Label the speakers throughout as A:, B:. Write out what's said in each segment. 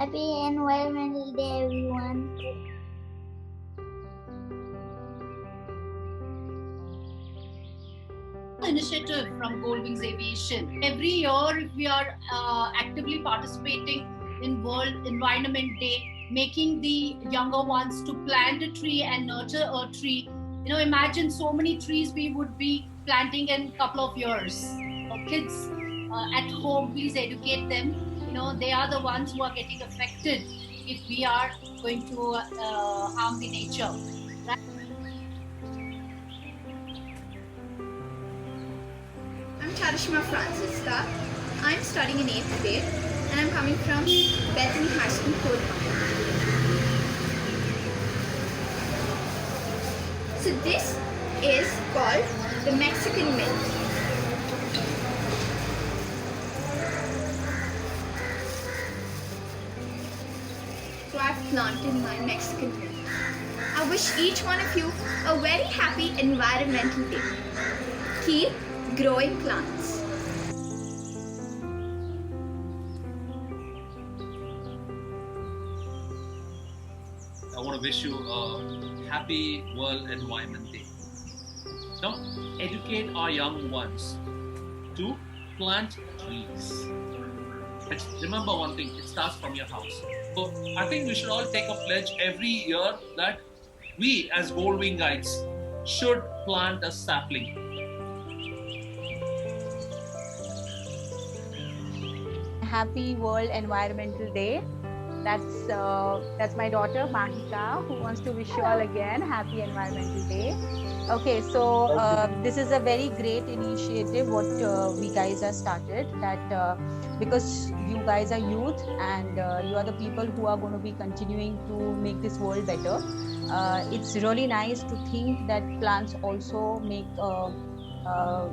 A: Happy Environmental Day, everyone.
B: Initiative from Goldwings Aviation. Every year, if we are actively participating in World Environment Day, making the younger ones to plant a tree and nurture a tree. Imagine so many trees we would be planting in a couple of years. Kids at home, please educate them. They are the ones who are getting affected if we are going to harm the nature. Right?
C: I'm Charishma Francisca. I'm studying in 8th grade and I'm coming from Bethany High School, Kolkata. So this is called the Mexican Mint. So I've planted my Mexican Mint. I wish each one of you a very happy environmental day. Keep growing plants.
D: I want to wish you a happy World Environment Day. Now, educate our young ones to plant trees. But remember one thing, it starts from your house. So I think we should all take a pledge every year that we as Goldwing Guides should plant a sapling.
E: Happy World Environmental Day. That's my daughter Mahika, who wants to wish you all again happy Environmental Day. Okay, so this is a very great initiative what we guys have started, that because you guys are youth and you are the people who are going to be continuing to make this world better. It's really nice to think that plants also make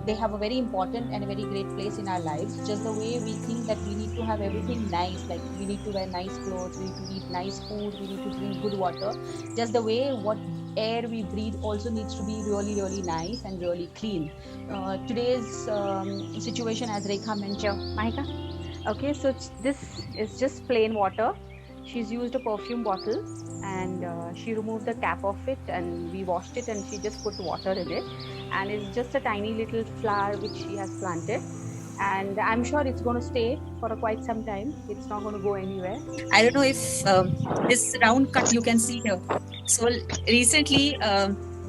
E: they have a very important and a very great place in our lives. Just the way we think that we need to have everything nice, like we need to wear nice clothes, we need to eat nice food, we need to drink good water. Just the way what air we breathe also needs to be really, really nice and really clean. Today's situation, as Rekha mentioned, Mahika. Okay, so this is just plain water. She's used a perfume bottle and she removed the cap of it and we washed it and she just put water in it, and it's just a tiny little flower which she has planted, and I'm sure it's going to stay for quite some time. It's not going to go anywhere.
F: I don't know if this round cut you can see here. So recently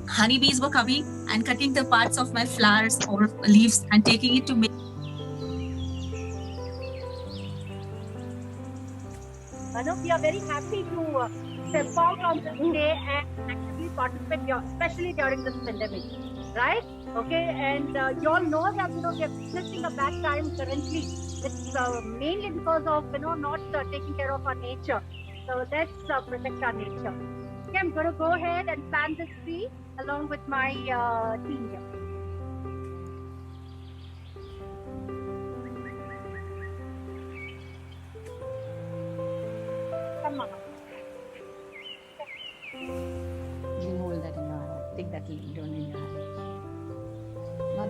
F: honeybees were coming and cutting the parts of my flowers or leaves and taking it to make.
G: We are very happy to step out on this day and actively participate, especially during this pandemic, right? Okay, and you all know that we are witnessing a bad time currently. It's mainly because of not taking care of our nature. So let's protect our nature. Okay, I'm going to go ahead and plant this tree along with my team here. Come on.
E: You hold that in your hand. Take that lead on in your hand. Not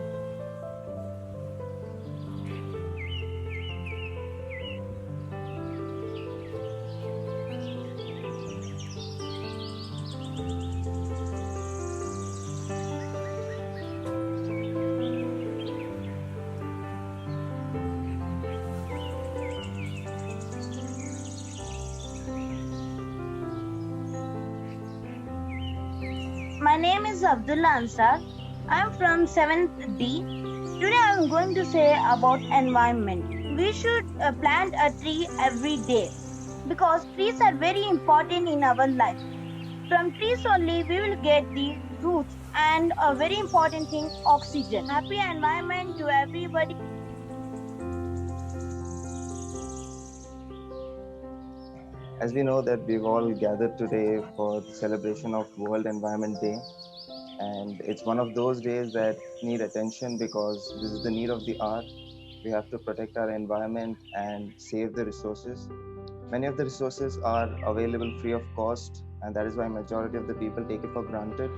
A: My name is Abdullah Ansar. I'm from 7th D. Today I'm going to say about environment. We should plant a tree every day because trees are very important in our life. From trees only we will get the roots and a very important thing, oxygen. Happy environment to everybody.
H: As we know that we've all gathered today for the celebration of World Environment Day, and it's one of those days that need attention because this is the need of the hour. We have to protect our environment and save the resources. Many of the resources are available free of cost, and that is why majority of the people take it for granted.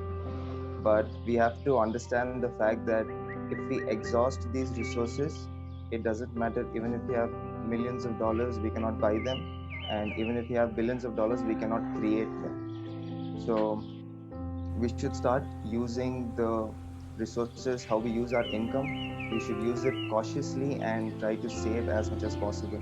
H: But we have to understand the fact that if we exhaust these resources, it doesn't matter. Even if we have millions of dollars, we cannot buy them. and even if we have billions of dollars, we cannot create them. So we should start using the resources, how we use our income. We should use it cautiously and try to save as much as possible.